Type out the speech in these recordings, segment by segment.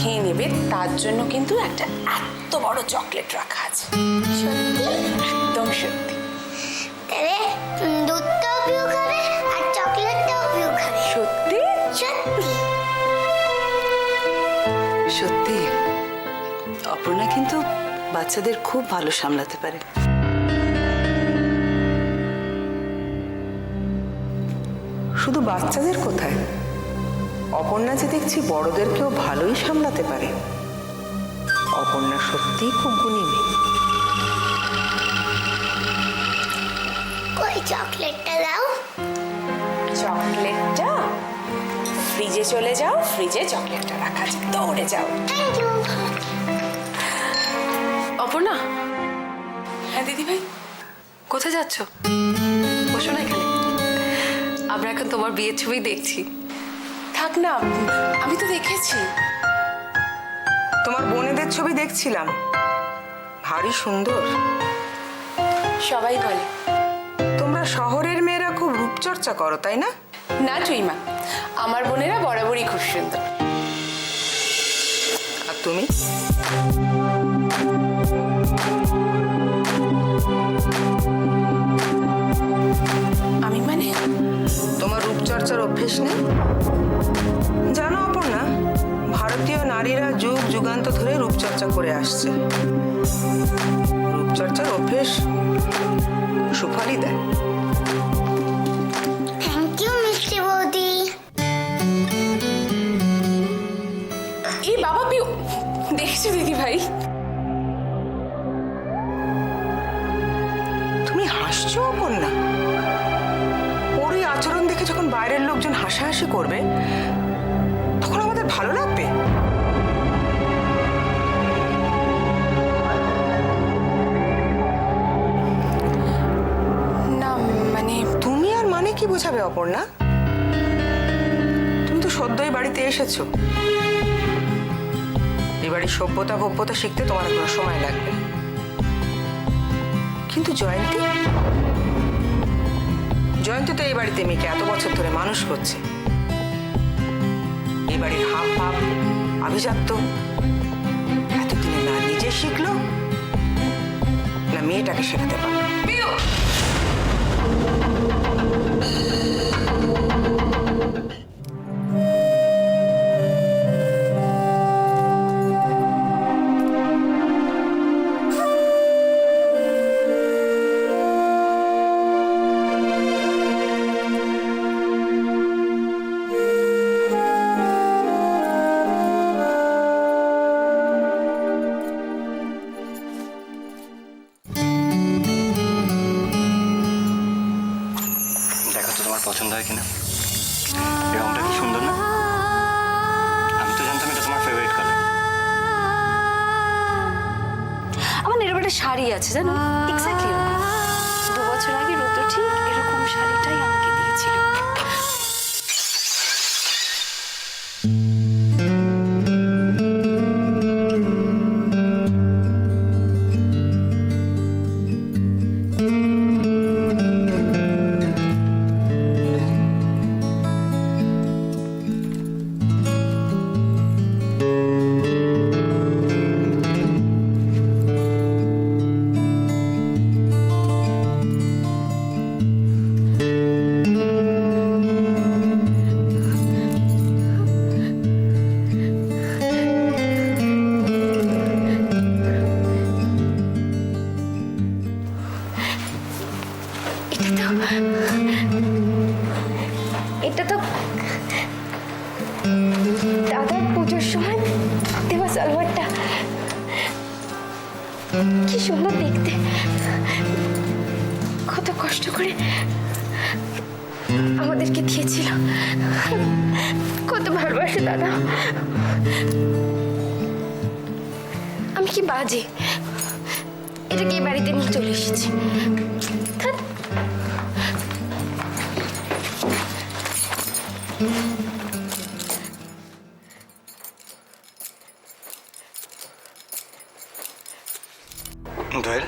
খেয়ে নেবে তার জন্য কিন্তু একটা এত বড় চকলেট রাখা আছে। সত্যি? একদম সত্যি। তাহলে দুধটাও পিউ খাবে আর চকলেটটাও পিউ খাবে। সত্যি সত্যি? সত্যি অপর্ণা কিন্তু বাচ্চাদের খুব ভালো সামলাতে পারে। শুধু বাচ্চাদের কোথায়, অপর্ণা যে দেখছি বড়দেরকেও ভালোই সামলাতে পারে। অপর্ণা সত্যিই খুব গুণী মেয়ে। কই চকলেটটা দাও। চকলেটটা ফ্রিজে চলে যাও, ফ্রিজে চকলেটটা রাখা আছে, দৌড়ে যাও। Thank you. অপর্ণা, হ্যাঁ দিদি ভাই। কোথায় যাচ্ছ? বসো না এখানে, আমরা এখন তোমার বিয়ের ছবি দেখছি। থাক না, আমি তো দেখেছি। তোমার বোনেদের ছবি দেখছিলাম, ভারী সুন্দর। সবাই বলে। তোমরা শহরের মেয়েরা খুব রূপচর্চা করো, তাই না? না চুইমা, আমার বোনেরা বরাবরই খুব সুন্দর। আর তুমি? আমি মানে? তোমার রূপচর্চার অভ্যেস নেই? জানো অপর্ণা, ভারতীয় নারীরা যুগ যুগান্ত ধরে রূপচর্চা করে আসছে। রূপচর্চার অভ্যেস সুফলই দেয়। থ্যাংক ইউ মিষ্টি বৌদি। এই বাবা পিউ, দেখেছো দিদি ভাই? তুমি হাসছো অপর্ণা? ওর এই আচরণ দেখে যখন বাইরের লোকজন হাসাহাসি করবে তখন আমাদের ভালো লাগবে? না মানে তুমি আর মানে কি বোঝাবে অপর্ণা? তুমি তো সদ্যই বাড়িতে এসেছো। এই বাড়ির সভ্যতা ভব্যতা শিখতে তোমার কোনো সময় লাগবে। কিন্তু জয়ন্তী তো এই বাড়িতে মেয়েকে এত বছর ধরে মানুষ করছে। এই বাড়ির হাব ভাব আভিজাত্য এতদিনে না নিজে শিখলো, না মেয়েটাকে শেখাতে পারলো। পিউ, দেখো তো তোমার পছন্দ হয় কিনা। এই রংটা কি সুন্দর না? আমি তো জানতাম এটা তোমার ফেভারিট কালার। আমার এরকম একটা শাড়ি আছে জানো, এক্স্যাক্টলি এরকম। 2 বছর আগে রুদ্র ঠিক এরকম শাড়িটাই আমাকে দিয়েছিল। এটা তো দাদার পুজোর সময় দেওয়া সালোয়ারটা। কি সুন্দর দেখতে, কত কষ্ট করে আমাদেরকে দিয়েছিল। কত ভালোবাসে দাদা। আমি কি বাজে, এটাকে এই বাড়িতে নিয়ে চলে এসেছি। ধ্যাৎ। দোয়েল,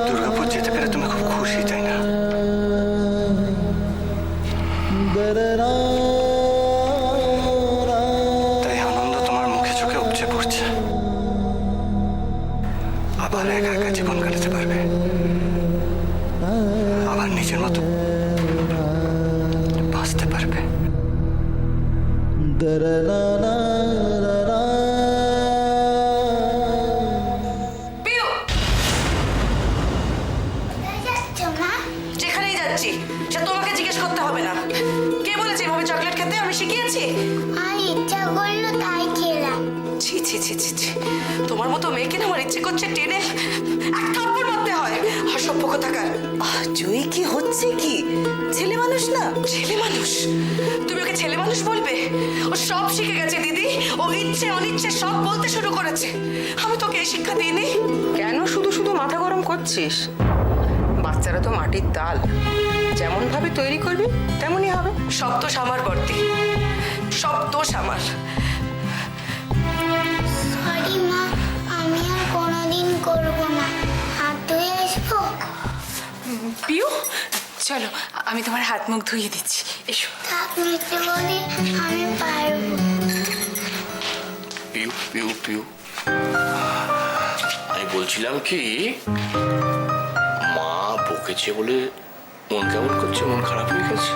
দুর্গাপুর যেতে পেরে তুমি খুব খুশি, তাই না? তাই যাচ্ছি, সে তোমাকে জিজ্ঞেস করতে হবে না। কে বলেছে এভাবে চকলেট খেতে? আমি শিখিয়েছি। আর ইচ্ছা করলো তাই খেলাম। ছি ছি ছি ছি ছি, তোমার মতো মেয়েকে না আমার ইচ্ছে করছে টেনে এক থাপ্পড় মারতে হয়। অসভ্য কোথাকার। জয়ী, কি হচ্ছে কি? ছেলে মানুষ না? ছেলে মানুষ? তুমি ওকে ছেলে মানুষ বলবে? ও সব শিখে গেছে দিদি, ও ইচ্ছে অনিচ্ছে সব বলতে শুরু করেছে। আমি তোকে এই শিক্ষা দিইনি। কেন শুধু শুধু মাথা গরম করছিস? বাচ্চারা তো মাটির তাল, যেমন ভাবে তৈরি করবি তেমনই হবে। সব দোষ আমার বর্তি, সব দোষ আমার। সরি মা, আমি আর কোনোদিন করবো না। হাত ধুয়ে আসবো? পিউ, চলো আমি তোমার হাত মুখ ধুইয়ে দিচ্ছি, এসো। থাক মিষ্টি বলে, আমি পারবো। পিউ পিউ পিউ, আমি বলছিলাম কি, মা বকেছে বলে মন কেমন করছে? মন খারাপ হয়ে গেছে?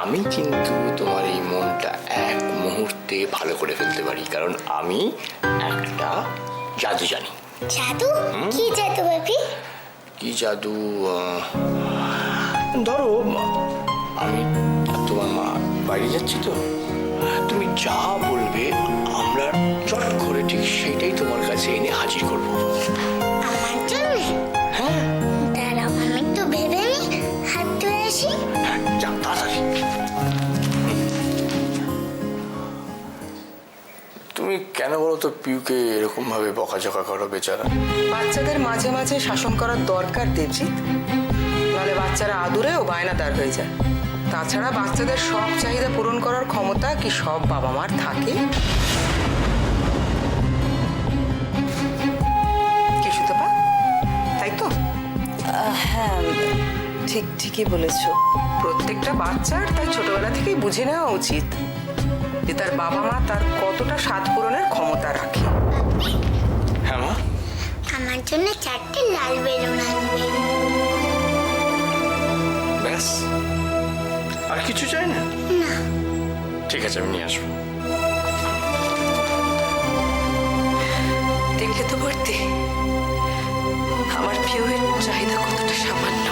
আমি কিন্তু তোমার এই মনটা এক মুহূর্তে ভালো করে ফেলতে পারি, কারণ আমি একটা জাদু জানি। জাদু? কি জাদু বাপি? কি জাদু? ধরো আমি আর তোমার মা বাইরে যাচ্ছি, তো তুমি যা বলবে আমরা চট করে ঠিক সেইটাই তোমার কাছে এনে হাজির করবো। আমার জন্য? হ্যাঁ দাঁড়াও, আমি তো ভেবে নি। হাত ধুয়ে আসি। হ্যাঁ, যাও তাড়াতাড়ি। তুমি কেন বলো তো পিউকে এরকম ভাবে বকাঝকা করো বেচারা? বাচ্চাদের মাঝে মাঝে শাসন করার দরকার দেবজিৎ, নাহলে বাচ্চারা আদুরে ও বায়নাদার হয়ে যায়। তাছাড়া বাচ্চাদের সব চাহিদা পূরণ করার ক্ষমতা কি সব বাবা মার থাকে? কি সুতপা, তাই তো? হ্যাঁ, ঠিকই বলেছো। প্রত্যেকটা বাচ্চার তাই ছোটবেলা থেকেই বুঝে নেওয়া উচিত যে তার বাবা মা তার কতটা স্বাদ পূরণের ক্ষমতা রাখে। হ্যাঁ মা, আমার জন্য 4টে লাল বেলুন আনবে। ব্যাস আর কিছু চাই না? না। ঠিক আছে, আমি নিয়ে আসবো। দেখলে তো বর্তি, আমার পিউয়ের চাহিদা কতটা সামান্য।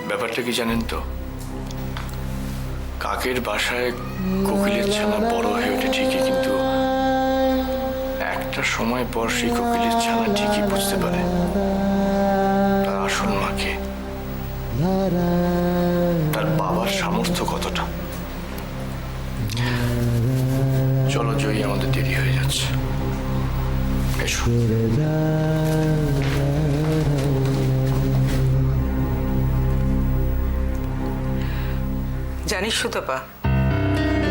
ব্যাপারটা কি জানেন তো, কাকের বাসায় কোকিলের ছানা বড় হয়ে ওঠে ঠিকই, কিন্তু একটা সময় পর সেই কোকিলের ছানা ঠিকই বুঝতে পারে তার আসল মাকে, তার বাবার সামর্থ্য কতটা। চলো জয়ী, আমাদের দেরি হয়ে যাচ্ছে, এসো। জানিস সুতপা,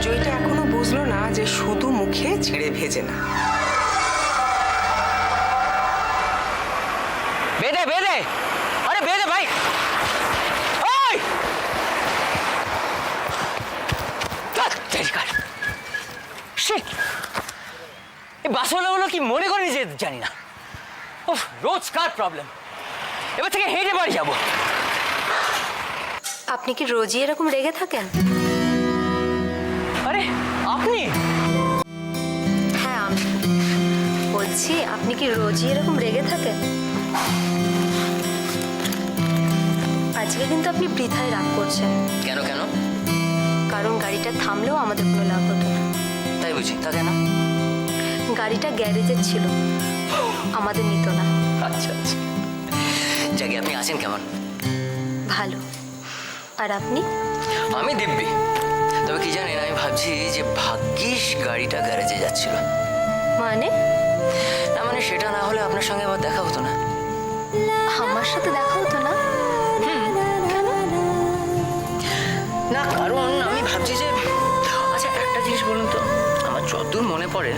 জয়টা এখনো বুঝলো না যে শুধু মুখে ছিঁড়ে ভেজে না। বেদে বেদে, আরে বেদে ভাই, ওই শিট, এই বাসওয়ালাগুলো কি মনে করে নিজে জানি না। উফ, রোজকার প্রবলেম। এবার থেকে হেঁটে বাড়ি যাবো। আপনি কি রোজই এরকম রেগে থাকেন? আরে আপনি? হ্যাঁ আমি বলছি, আপনি কি রোজই এরকম রেগে থাকেন? আজকে কিন্তু আপনি বৃথায় রাগ করছেন। কেন কেন? কারণ গাড়িটা থামলেও আমাদের কোনো লাভ হতো না। তাই বুঝি, তা কেন? গাড়িটা গ্যারেজের ছিল, আমাদের নিত না। আচ্ছা আচ্ছা, যাকে আপনি আছেন কেমন? ভালো। আর আপনি? আমি দিব্যি। তবে কি জানেন, আমি ভাবছি যে ভাগ্যিস গাড়িটা গ্যারেজে যাচ্ছিল। মানে? না মানে সেটা না হলে আপনার সঙ্গে আবার দেখা হতো না। আমার সাথে দেখা হতো না? কেন? না কারণ আমি ভাবছি যে, আচ্ছা একটা জিনিস বলুন তো, আমার যতদূর মনে পড়ে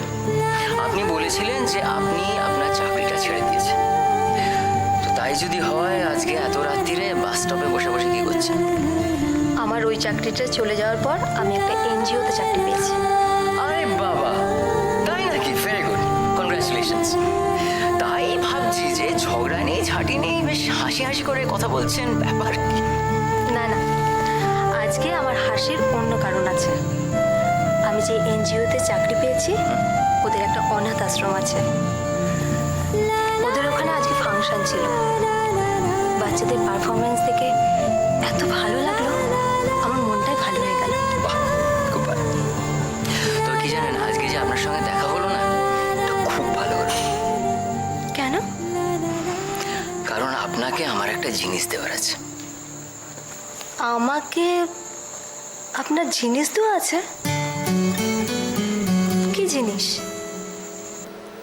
আপনি বলেছিলেন যে আপনি আপনার চাকরিটা ছেড়ে দিয়েছেন। তো তাই যদি হয়, আজকে এত রাত্রিরে বাস স্টপে বসে বসে কি করছেন? আমার ওই চাকরিটা চলে যাওয়ার পর আমি একটা এনজিওতে চাকরি পেয়েছি। আরে বাবা, তাই নাকি? Very good, congratulations. তাই ভাবছি যে ঝগড়া নেই, ঝাঁটি নেই, বেশ হাসি হাসি করে কথা বলছেন, ব্যাপার কি? না না, আজকে আমার হাসির অন্য কারণ আছে। আমি যে এনজিওতে চাকরি পেয়েছি, ওদের একটা অনাথ আশ্রম আছে। ওদের ওখানে আজকে ফাংশন ইমোশন ছিল। বাচ্চাদের পারফরমেন্স দেখে এত ভালো লাগলো, আমার মনটাই ভালো হয়ে গেল। বাহ, খুব ভালো। তো কি জানেন, আজকে যে আপনার সঙ্গে দেখা হলো না, এটা খুব ভালো হলো। কেন? কারণ আপনাকে আমার একটা জিনিস দেওয়ার আছে। আমাকে আপনার জিনিস দেওয়া আছে? কি জিনিস?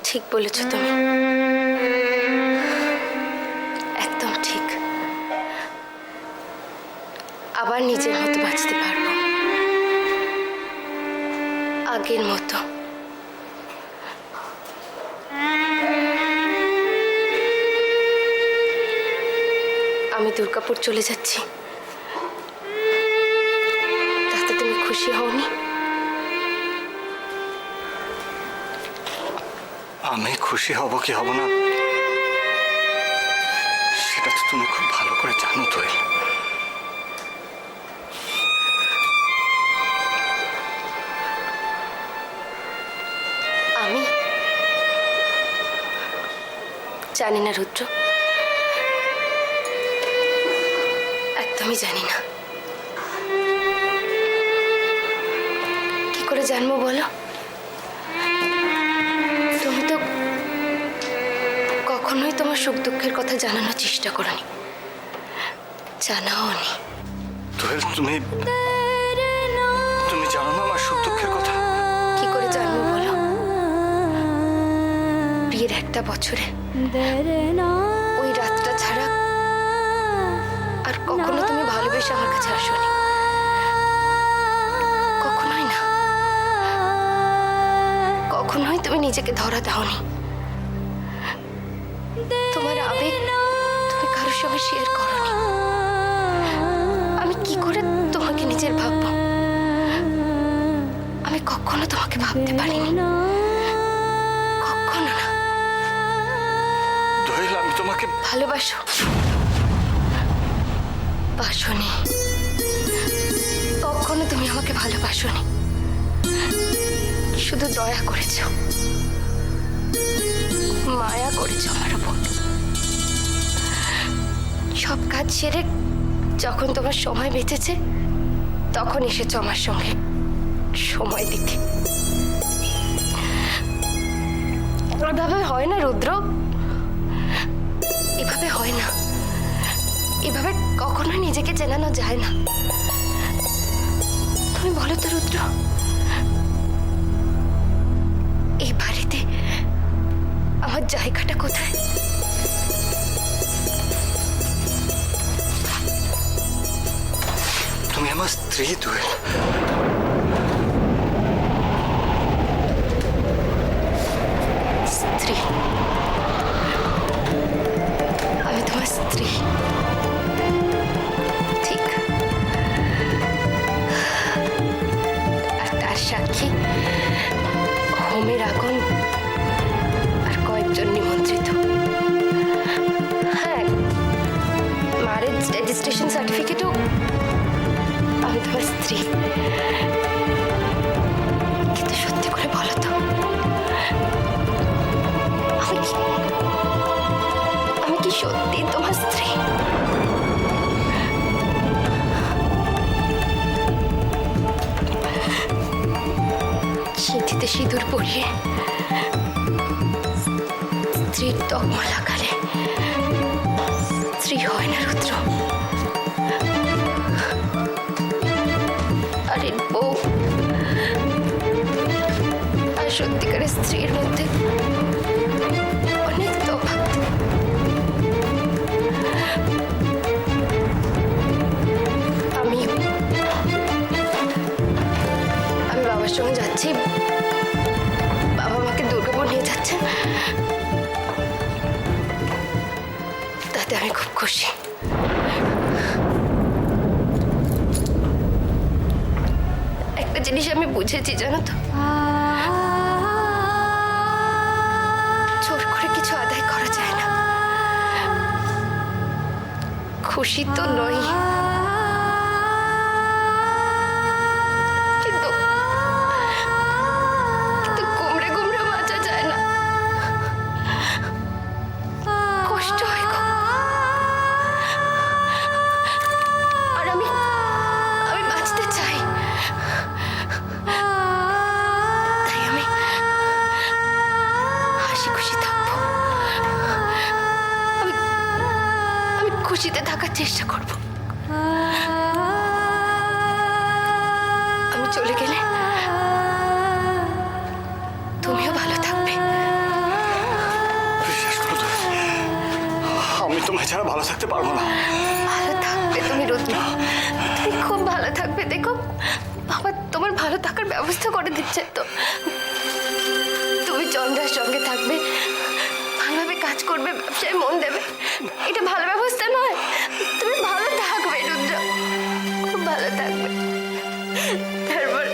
ঠিক বলেছ তুমি, একদম ঠিক। আবার নিজের মতো বাঁচতে পারবো, আগের মতো। আমি দুর্গাপুর চলে যাচ্ছি, তাতে তুমি খুশি হওনি? আমি খুশি হব কি হব না সেটা তো তুমি খুব ভালো করে জানো দোয়েল। আমি জানি না রুদ্র, একদমই জানি না। কি করে জানবো বলো? তুমি তো কখনোই তোমার সুখ দুঃখের কথা জানানোর চেষ্টা করোনি, জানাওনি। দোয়েল, তুমি জানো না আমার সুখ দুঃখের কথা? কি করে জানবো বলো? বিয়ের একটা বছরে ওই রাতটা ছাড়া আর কখনো তুমি ভালোবেসে আমার কাছে আসোনি, কখনোই না। কখনোই তুমি নিজেকে ধরা দাওনি। তোমার আবেগ তুমি কারোর সঙ্গে শেয়ার করোনি। আমি কি করে তোমাকে নিজের ভাববো? আমি কখনো তোমাকে ভাবতে পারিনি, কখনো না। দোয়েল, আমি তোমাকে ভালোবাসো? বাসনি, কখনো তুমি আমাকে ভালোবাসোনি, শুধু দয়া করেছো, মায়া করেছো আমার উপর। সব কাজ সেরে যখন তোমার সময় বেঁচেছে তখন এসেছো আমার সঙ্গে সময় দিতে। এভাবে হয় না রুদ্র, এভাবে হয় না। এভাবে কখনোই নিজেকে চেনানো যায় না। তুমি বলো তো রুদ্র, এই বাড়িতে আমার জায়গাটা কোথায়? তুমি আমার স্ত্রী দোয়েল। স্ত্রী? আমি তোমার স্ত্রী, ঠিক। আর তার সাক্ষী হোমের আগুন আর কয়েকজন নিমন্ত্রিত। হ্যাঁ, ম্যারেজ রেজিস্ট্রেশন সার্টিফিকেটও আমি তোমার স্ত্রী। কিন্তু সত্যি করে বলো তো, আমি কি সত্যি তোমার স্ত্রী? সিঁথিতে সিঁদুর পরিয়ে স্ত্রীর তকমা লাগালে স্ত্রী হয় না রুদ্র। আরে বউ আর সত্যিকারের স্ত্রীর মধ্যে অনেক তফাৎ। আমি বাবার সঙ্গে যাচ্ছি, বাবা আমাকে দুর্গাপুর নিয়ে যাচ্ছেন, তাতে আমি খুব খুশি। একটা জিনিস আমি বুঝেছি জানো তো, জোর করে কিছু আদায় করা যায় না। খুশি তো নই, কিন্তু গুমড়ে গুমড়ে বাঁচা যায় না, কষ্ট হয়। খুশিতে থাকার চেষ্টা করব। আমি চলে গেলে তুমিও ভালো থাকবে। বিশ্বাস করো তো, আমি তোমায় ছাড়া ভালো থাকতে পারবো না। ভালো থাকবে তুমি রুদ্র, তুমি খুব ভালো থাকবে। দেখো বাবা তোমার ভালো থাকার ব্যবস্থা করে দিচ্ছে তো। তুমি চন্দ্রার সঙ্গে থাকবে, ভালোভাবে কাজ করবে, ব্যবসায় মন দেবে, এটা ভালো ব্যবস্থা নয়? তুমি ভালো থাকবে রুদ্র, খুব ভালো থাকবে। তারপর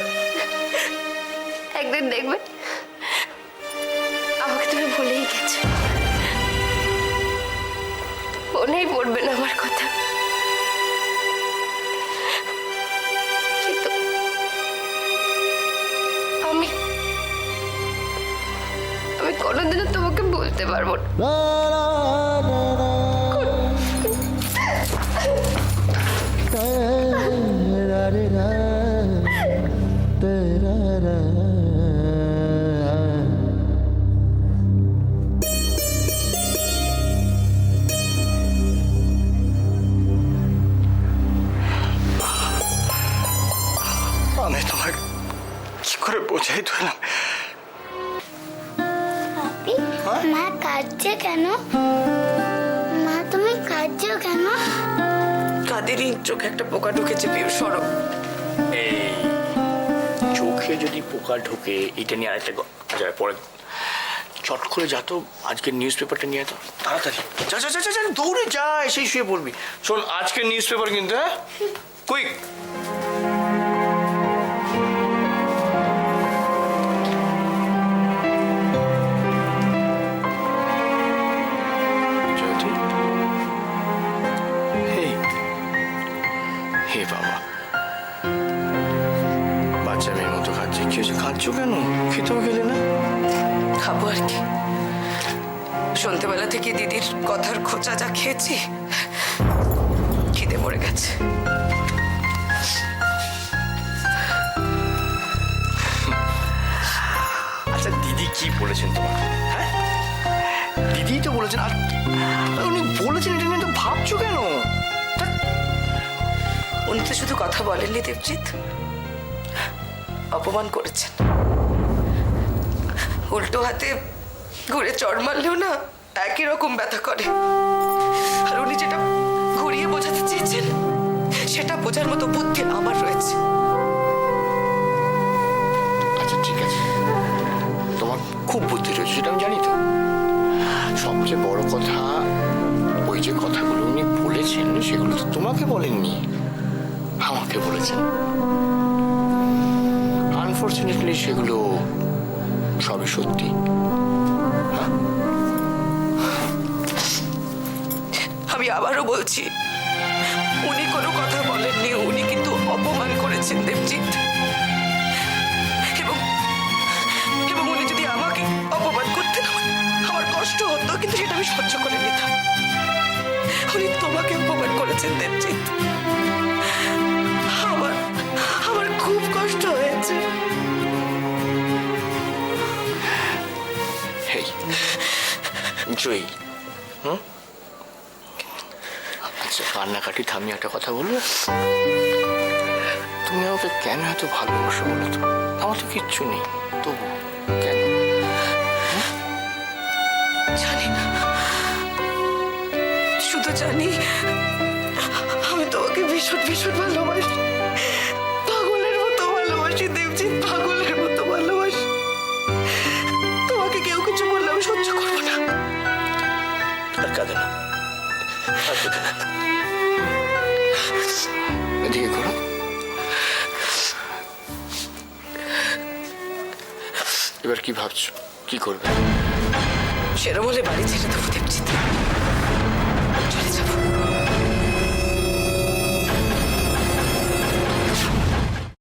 একদিন দেখবে আমাকে তুমি ভুলেই গেছো, মনেই পড়বে না আমার কথা। কিন্তু আমি কোনোদিনও তোমাকে বলতে পারবো না। আমি তোমায় কি করে বোঝাই দিলাম? মা কাঁদছে কেন? মা তুমি কাঁদছো কেন? কাদেরই চোখে একটা পোকা ঢুকেছে, পিউ সরব। এই চোখে যদি পোকা ঢোকে, এটা নিয়ে আরেকটা যায় পরে। চট করে যা তো, আজকের নিউজ পেপারটা নিয়ে তো তাড়াতাড়ি। যা যা যা যা, দৌড়ে যা, এসেই শুয়ে পড়বি। শোন, আজকের নিউজ পেপার কিন্তু, হ্যাঁ, কুইক। হে বাবা, বাচ্চা মেয়ের মতো খাচ্ছে। কি হয়েছে, খাচ্ছো কেন? খেতেও গেলে না? খাবো আর কি, সন্ধ্যেবেলা থেকে দিদির কথার খোঁচা যা খেয়েছি, খিদে মরে গেছে। আচ্ছা, দিদি কি বলেছেন তোমাকে? হ্যাঁ, দিদি তো বলেছেন। আর উনি বলেছেন, এটা নিয়ে তো ভাবছো কেন? উনি তো শুধু কথা বলেননি দেবজিৎ, অপমান করেছেন। উল্টো হাতে ঘুরে চড় মারলেও না একই রকম ব্যথা করে। আর উনি যেটা ঘুরিয়ে বোঝাতে চেয়েছেন, সেটা বোঝার মতো বুদ্ধি আমার রয়েছে। আচ্ছা ঠিক আছে, তোমার খুব বুদ্ধি রয়েছে, সেটা আমি জানি তো। সবচেয়ে বড় কথা, ওই যে কথাগুলো উনি বলেছেন, সেগুলো তো তোমাকে বলেননি, আমাকে বলেছেন। আনফর্চুনেটলি সেগুলো সবই সত্যি। আমি আবারও বলছি, উনি কোনো কথা বলেননি, উনি কিন্তু অপমান করেছেন দেবজিৎ। এবং এবং উনি যদি আমাকে অপমান করতেন, আমার কষ্ট হতো, কিন্তু সেটা আমি সহ্য করে নিতাম। উনি তোমাকে অপমান করেছেন দেবজিৎ, আমার খুব কষ্ট হয়েছে। হেই জয়ী, আচ্ছা কান্নাকাটি থামিয়ে একটা কথা বলবে? তুমি আমাকে কেন এত ভালোবাসো বলো তো? আমার তো কিচ্ছু নেই, তবু কেন? জানি না, শুধু জানি আমি তোমাকে ভীষণ ভীষণ ভালোবাসি, পাগলের মতো ভালোবাসি দেবজিৎ, পাগলের মতো ভালোবাসি। তোমাকে কেউ কিছু বললে আমি সহ্য করবো না। আর কাঁদে না, আর কেঁদে না। এদিকে ঘোরো। এবার কি ভাবছো, কি করবে? সেরম হলে বাড়ি ছেড়ে দেবো দেবজিৎ।